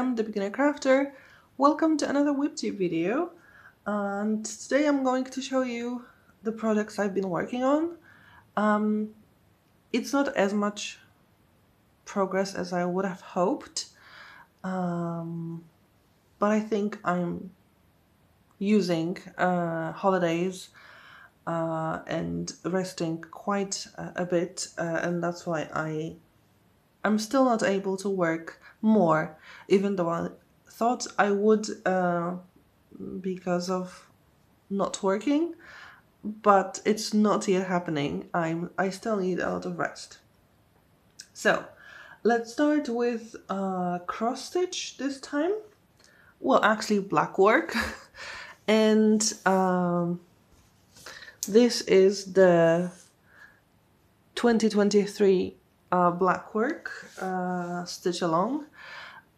am the Beginner Crafter. Welcome to another WIPTube video, and today I'm going to show you the projects I've been working on. It's not as much progress as I would have hoped, but I think I'm using holidays and resting quite a bit, and that's why I'm still not able to work more, even though I thought I would because of not working, but it's not yet happening. I still need a lot of rest. So let's start with cross stitch this time. Well, actually Blackwork. And this is the 2023 Blackwork stitch along,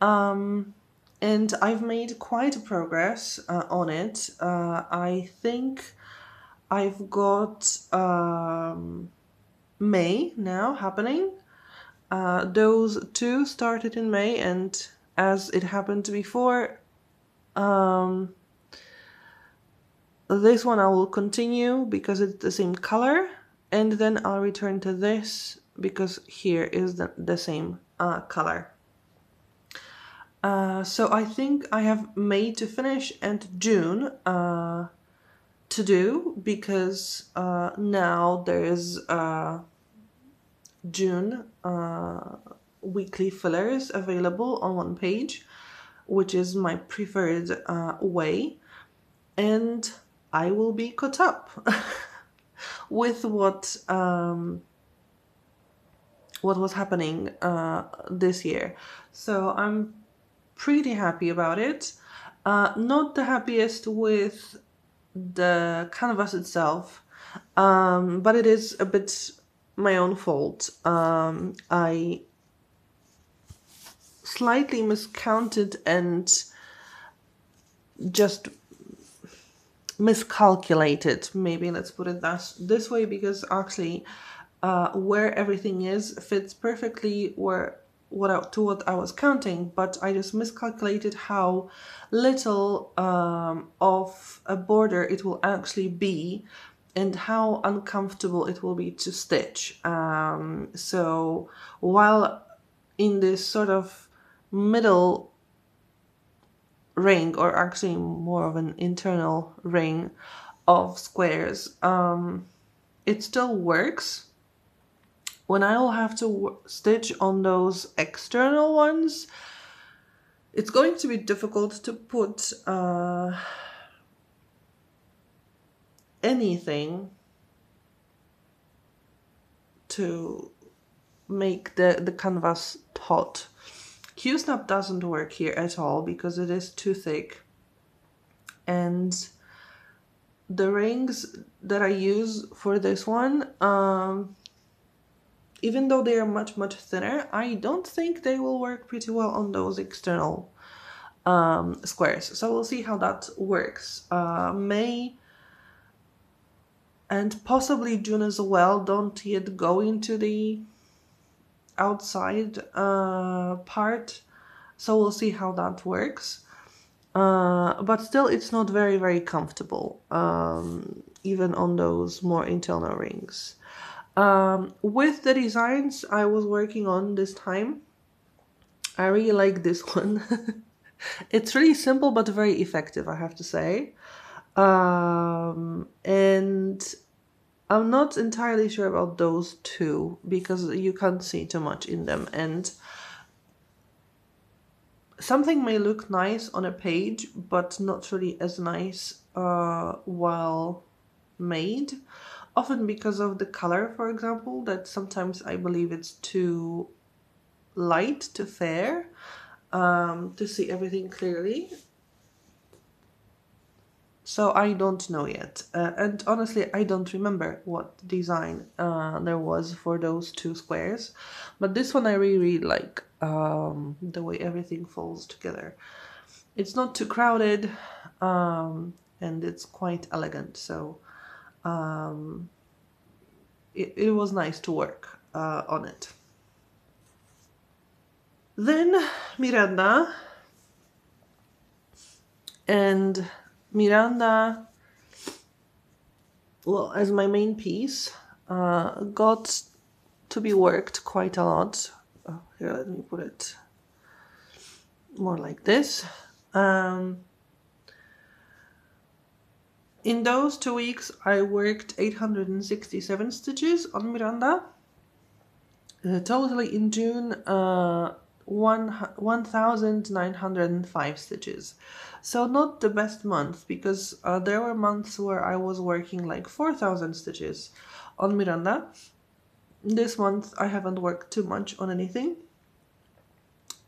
and I've made quite a progress on it. I think I've got May now happening. Those two started in May, and as it happened before, this one I will continue because it's the same color, and then I'll return to this because here is the same color. So I think I have May to finish and June to do, because now there is June weekly fillers available on one page, which is my preferred way, and I will be caught up with what was happening this year. So I'm pretty happy about it. Not the happiest with the canvas itself, but it is a bit my own fault. I slightly miscounted and just miscalculated, maybe let's put it this way, because actually where everything is fits perfectly to what I was counting, but I just miscalculated how little of a border it will actually be and how uncomfortable it will be to stitch. So while in this sort of middle ring, or actually more of an internal ring of squares, it still works. When I will have to stitch on those external ones, it's going to be difficult to put anything to make the canvas taut. Q-snap doesn't work here at all because it is too thick, and the rings that I use for this one, even though they are much thinner, I don't think they will work pretty well on those external squares. So we'll see how that works. May and possibly June as well don't yet go into the outside part, so we'll see how that works. But still, it's not very comfortable, even on those more internal rings. With the designs I was working on this time, I really like this one. It's really simple but very effective, I have to say. And I'm not entirely sure about those two because you can't see too much in them, and something may look nice on a page but not really as nice while made, often because of the color, for example, that sometimes I believe it's too light to fair to see everything clearly. So I don't know yet, and honestly I don't remember what design there was for those two squares, but this one I really like the way everything falls together. It's not too crowded, and it's quite elegant, so it was nice to work on it. Then Miranda And Miranda, well, as my main piece, got to be worked quite a lot. Here, let me put it more like this. In those 2 weeks, I worked 867 stitches on Miranda. Totally in June, 1,905 stitches. So not the best month, because there were months where I was working like 4,000 stitches on Miranda. This month I haven't worked too much on anything.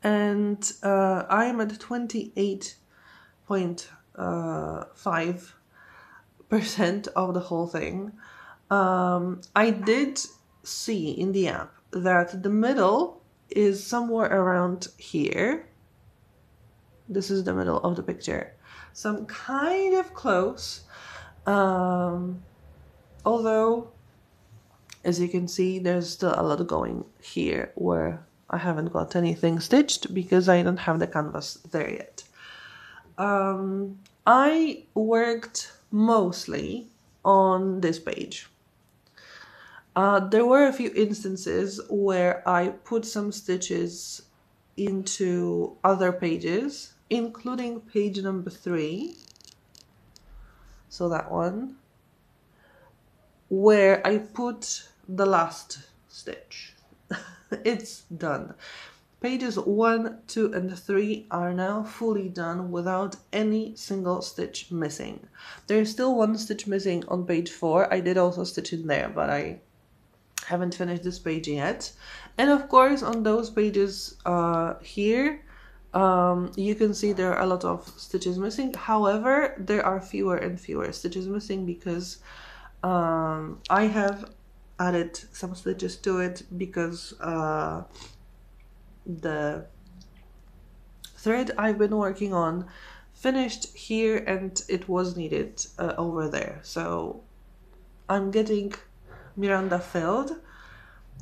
And I'm at 28.5% of the whole thing. I did see in the app that the middle is somewhere around here. This is the middle of the picture. So I'm kind of close. Although, as you can see, there's still a lot going here where I haven't got anything stitched because I don't have the canvas there yet. I worked mostly on this page. There were a few instances where I put some stitches into other pages, including page number 3, so that one, where I put the last stitch. It's done. Pages 1, 2, and 3 are now fully done without any single stitch missing. There's still one stitch missing on page 4. I did also stitch in there, but I haven't finished this page yet. And of course, on those pages here, you can see there are a lot of stitches missing. However, there are fewer and fewer stitches missing because I have added some stitches to it because the thread I've been working on finished here and it was needed over there. So I'm getting Miranda filled,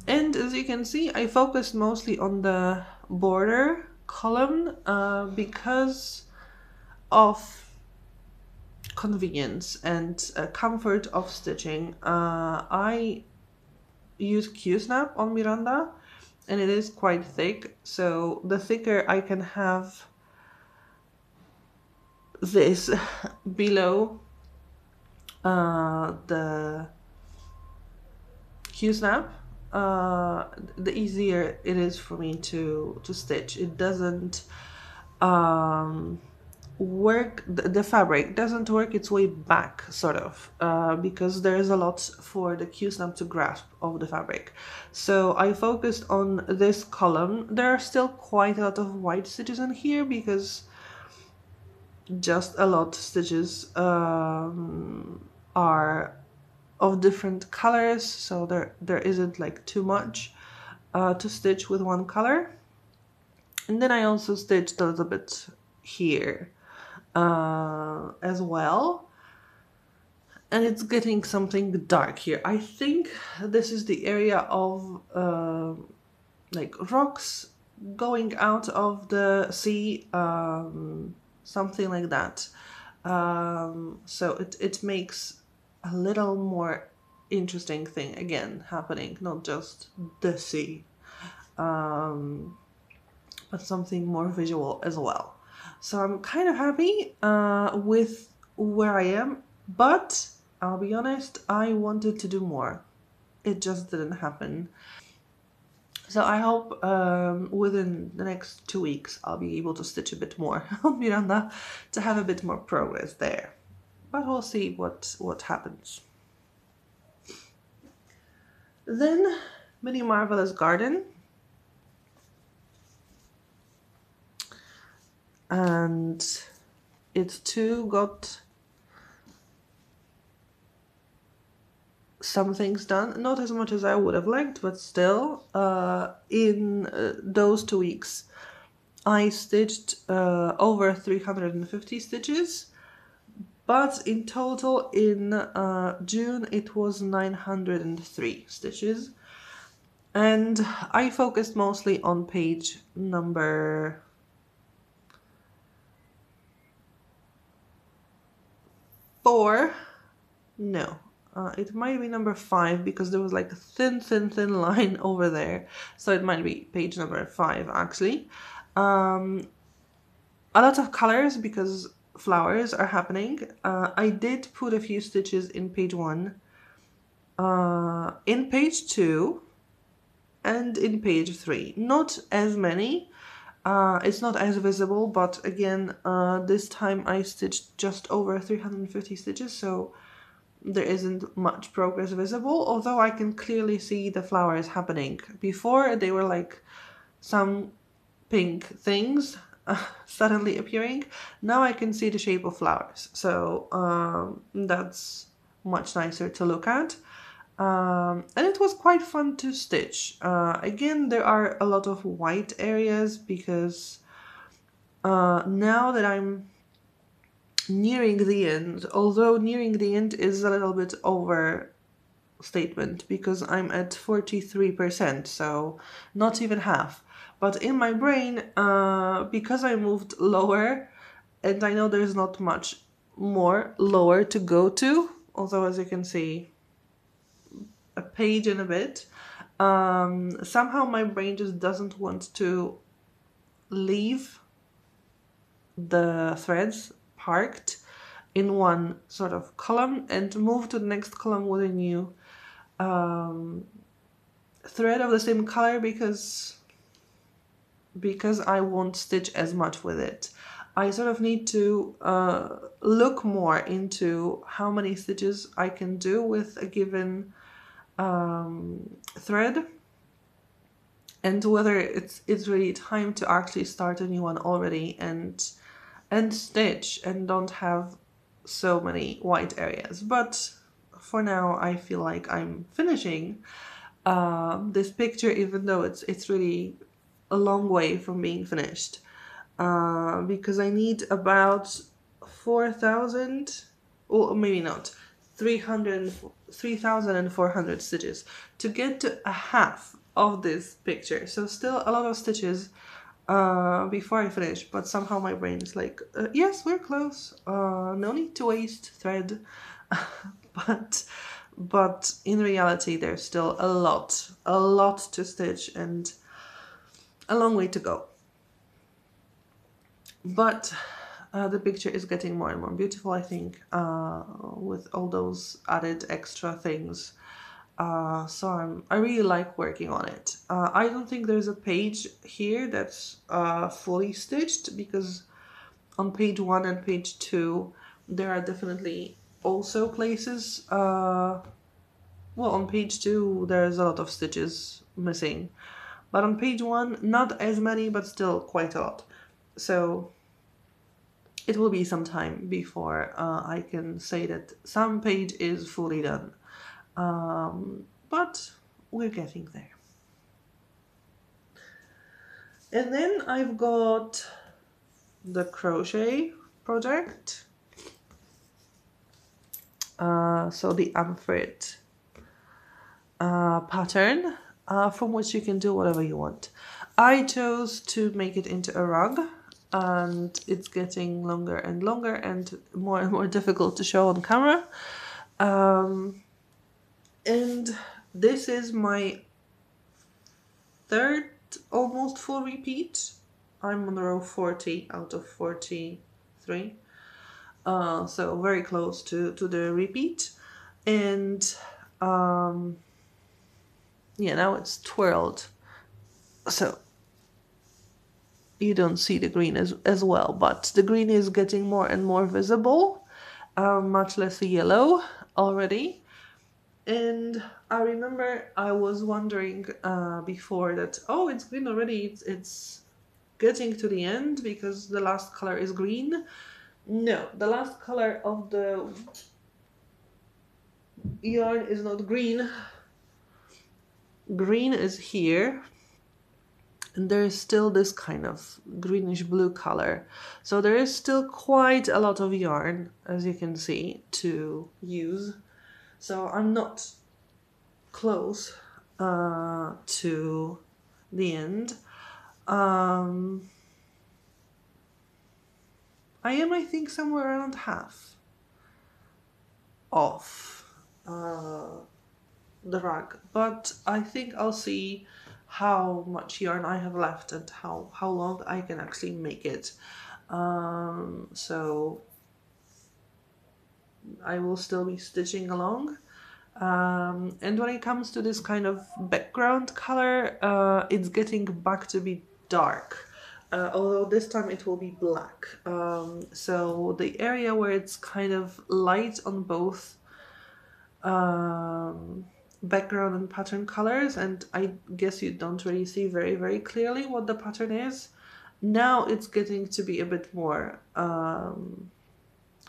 and as you can see, I focused mostly on the border column because of convenience and comfort of stitching. I use Q-snap on Miranda and it is quite thick, so the thicker I can have this below the Q-snap, the easier it is for me to stitch. It doesn't work, the fabric doesn't work its way back, sort of, because there is a lot for the Q-snap to grasp of the fabric. So I focused on this column. There are still quite a lot of white stitches in here because just a lot of stitches are of different colors, so there isn't like too much to stitch with one color. And then I also stitched a little bit here as well, and it's getting something dark here. I think this is the area of like rocks going out of the sea, something like that. So it makes a little more interesting thing again happening, not just the sea, but something more visual as well. So I'm kind of happy with where I am, but I'll be honest, I wanted to do more. It just didn't happen. So I hope within the next 2 weeks I'll be able to stitch a bit more on Miranda to have a bit more progress there. But we'll see what happens. Then Mini Marvellous Garden. And it too got some things done, not as much as I would have liked, but still, in those 2 weeks I stitched over 350 stitches, but in total in June it was 903 stitches, and I focused mostly on page number 4. No, it might be number 5 because there was like a thin line over there. So it might be page number 5 actually. A lot of colors because flowers are happening. I did put a few stitches in page 1, in page 2, and in page 3. Not as many. It's not as visible, but again, this time I stitched just over 350 stitches, so there isn't much progress visible, although I can clearly see the flowers happening. Before, they were like some pink things suddenly appearing. Now I can see the shape of flowers, so that's much nicer to look at. And it was quite fun to stitch. Again, there are a lot of white areas because now that I'm nearing the end, although nearing the end is a little bit overstatement because I'm at 43%, so not even half. But in my brain, because I moved lower, and I know there's not much more lower to go to, although as you can see, a page and a bit, somehow my brain just doesn't want to leave the threads parked in one sort of column and move to the next column with a new thread of the same color because I won't stitch as much with it. I sort of need to look more into how many stitches I can do with a given thread, and whether it's really time to actually start a new one already and stitch and don't have so many white areas. But for now I feel like I'm finishing this picture, even though it's really a long way from being finished, because I need about 4,000, or maybe not, 3,400 stitches to get to a half of this picture. So still a lot of stitches before I finish, but somehow my brain is like, yes, we're close, no need to waste thread. but in reality there's still a lot to stitch and a long way to go. But the picture is getting more and more beautiful, I think, with all those added extra things. So I really like working on it. I don't think there's a page here that's fully stitched, because on page 1 and page 2 there are definitely also places, well, on page 2 there's a lot of stitches missing, but on page 1 not as many, but still quite a lot. So it will be some time before I can say that some page is fully done. But we're getting there. And then I've got the crochet project. So the Amphirite pattern, from which you can do whatever you want. I chose to make it into a rug, and it's getting longer and longer and more difficult to show on camera. And this is my third almost full repeat. I'm on row 40 out of 43. So very close to the repeat. And yeah, now it's twirled, so you don't see the green as well, but the green is getting more and more visible, much less yellow already. And I remember I was wondering before that, oh, it's green already, it's getting to the end because the last color is green. No, the last color of the yarn is not green. Green is here, and there is still this kind of greenish blue color. So there is still quite a lot of yarn, as you can see, to use. So I'm not close to the end. I am, I think, somewhere around half. off the rug, but I think I'll see how much yarn I have left and how long I can actually make it. So I will still be stitching along. And when it comes to this kind of background color, it's getting back to be dark, although this time it will be black. So the area where it's kind of light on both background and pattern colors, and I guess you don't really see very clearly what the pattern is. Now it's getting to be a bit more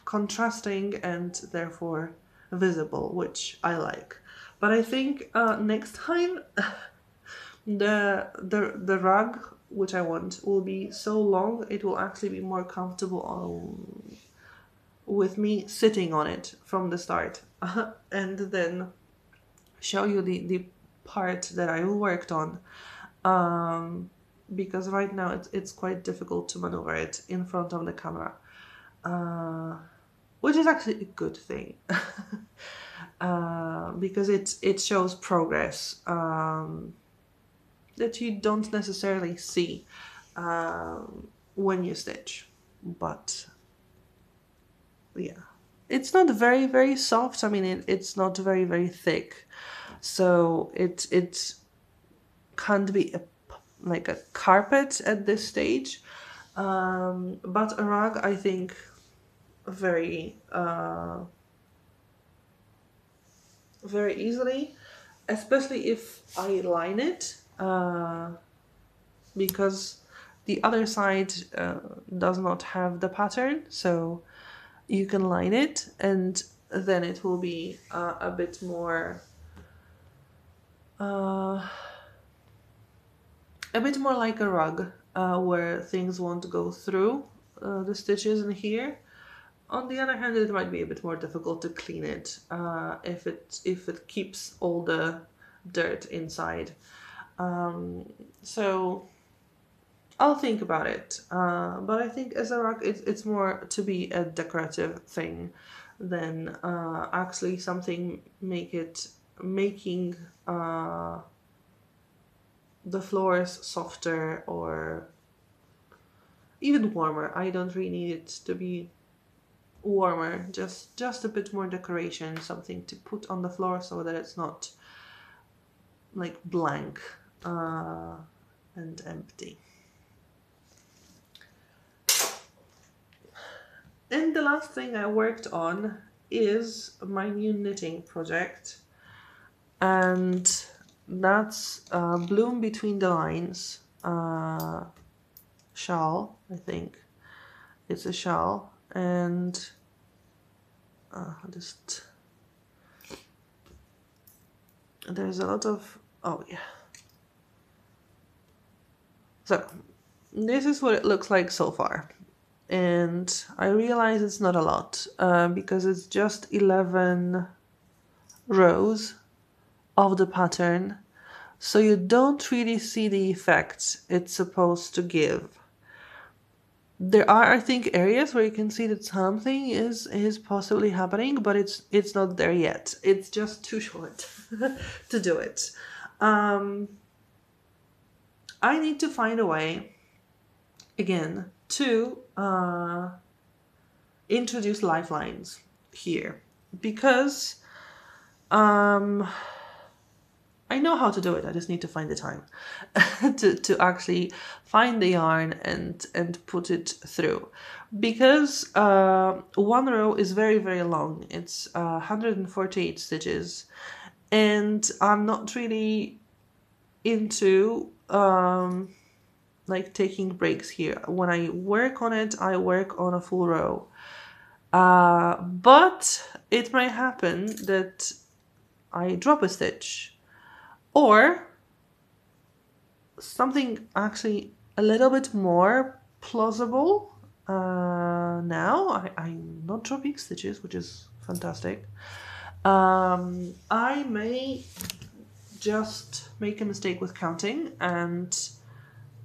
contrasting and therefore visible, which I like. But I think next time the rug, which I want, will be so long it will actually be more comfortable with me sitting on it from the start and then show you the part that I worked on, because right now it's quite difficult to maneuver it in front of the camera, which is actually a good thing. Because it shows progress that you don't necessarily see when you stitch. But yeah, it's not very soft. I mean, it's not very thick, so it can't be like a carpet at this stage, but a rug, I think, very easily, especially if I line it, because the other side does not have the pattern, so you can line it and then it will be a bit more like a rug, where things won't go through the stitches in here. On the other hand, it might be a bit more difficult to clean it if it keeps all the dirt inside. So I'll think about it. But I think as a rug, it's more to be a decorative thing than actually something making the floors softer or even warmer. I don't really need it to be warmer, just a bit more decoration, something to put on the floor so that it's not like blank and empty. And the last thing I worked on is my new knitting project, and that's Bloom Between the Lines shawl. I think it's a shawl, and there's a lot of, oh yeah. So this is what it looks like so far, and I realize it's not a lot because it's just 11 rows of the pattern, so you don't really see the effect it's supposed to give. There are, I think, areas where you can see that something is possibly happening, but it's not there yet. It's just too short to do it. I need to find a way, again, to introduce lifelines here, because I know how to do it. I just need to find the time to actually find the yarn and put it through, because one row is very long. It's 148 stitches, and I'm not really into like taking breaks here. When I work on it, I work on a full row, but it may happen that I drop a stitch, or something actually a little bit more plausible. Now I'm not dropping stitches, which is fantastic. I may just make a mistake with counting and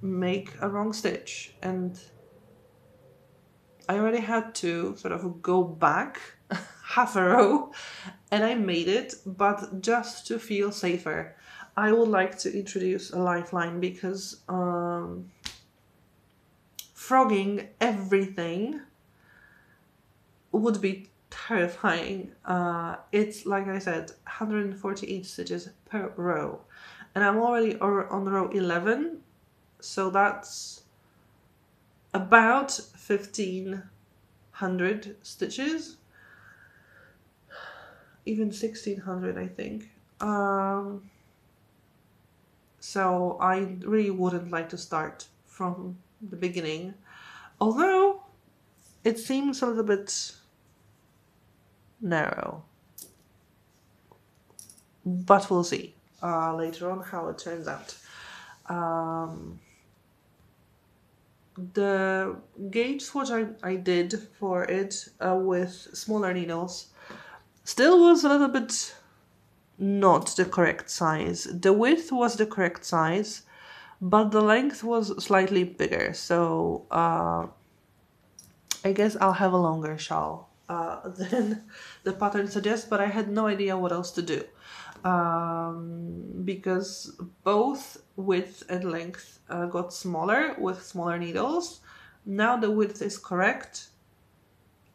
make a wrong stitch, and I already had to sort of go back half a row, and I made it, but just to feel safer. I would like to introduce a lifeline because frogging everything would be terrifying. It's, like I said, 148 stitches per row, and I'm already on row 11, so that's about 1500 stitches, even 1600 I think. So I really wouldn't like to start from the beginning, although it seems a little bit narrow, but we'll see later on how it turns out. The gauge swatch I did for it with smaller needles still was a little bit not the correct size. The width was the correct size, but the length was slightly bigger, so I guess I'll have a longer shawl than the pattern suggests, but I had no idea what else to do. Because both width and length got smaller with smaller needles. Now the width is correct.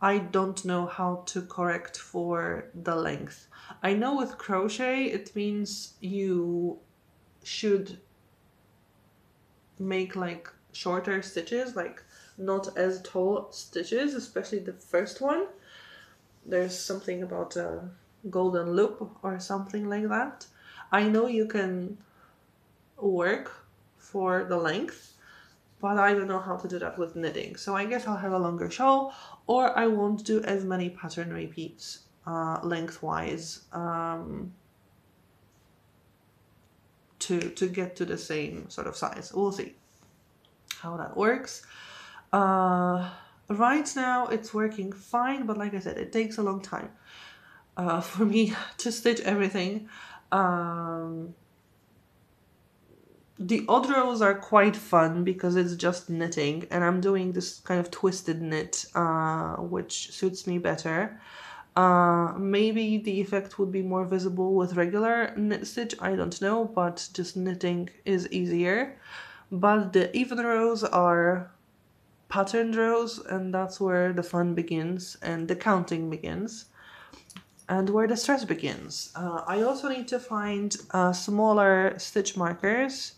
I don't know how to correct for the length. I know with crochet it means you should make like shorter stitches, like not as tall stitches, especially the first one. There's something about a golden loop or something like that. I know you can work for the length, but I don't know how to do that with knitting. So I guess I'll have a longer shawl, or I won't do as many pattern repeats lengthwise to get to the same sort of size. We'll see how that works. Right now it's working fine, but like I said, it takes a long time for me to stitch everything. The odd rows are quite fun because it's just knitting, and I'm doing this kind of twisted knit, which suits me better. Maybe the effect would be more visible with regular knit stitch, I don't know, but just knitting is easier. But the even rows are patterned rows, and that's where the fun begins and the counting begins, and where the stress begins. I also need to find smaller stitch markers,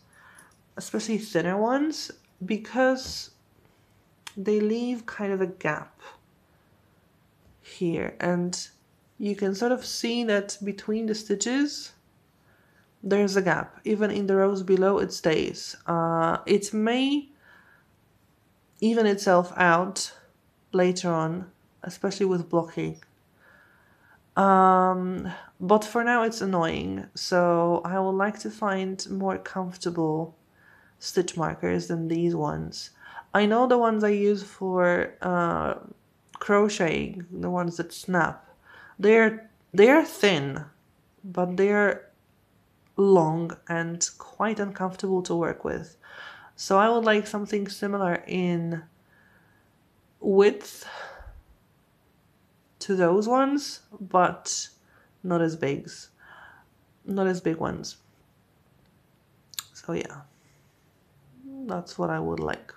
especially thinner ones, because they leave kind of a gap here, and you can sort of see that between the stitches there's a gap. Even in the rows below it stays. It may even itself out later on, especially with blocking. But for now it's annoying, so I would like to find more comfortable stitch markers than these ones. I know the ones I use for crocheting, the ones that snap, they're thin, but they're long and quite uncomfortable to work with. So I would like something similar in width to those ones, but not as big ones. So yeah, that's what I would like.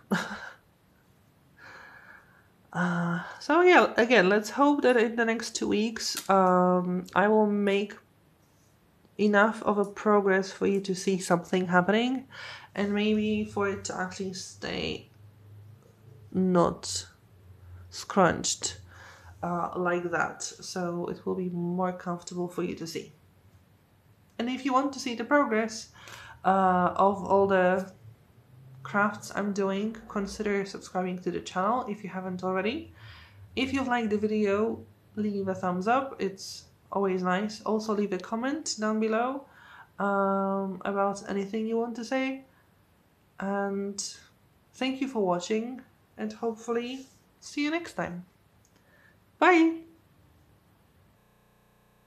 So yeah, again, let's hope that in the next 2 weeks I will make enough of a progress for you to see something happening, and maybe for it to actually stay not scrunched like that, so it will be more comfortable for you to see. And if you want to see the progress of all the crafts I'm doing, consider subscribing to the channel if you haven't already. If you've liked the video, leave a thumbs up, it's always nice. Also leave a comment down below about anything you want to say, and thank you for watching, and hopefully see you next time. Bye!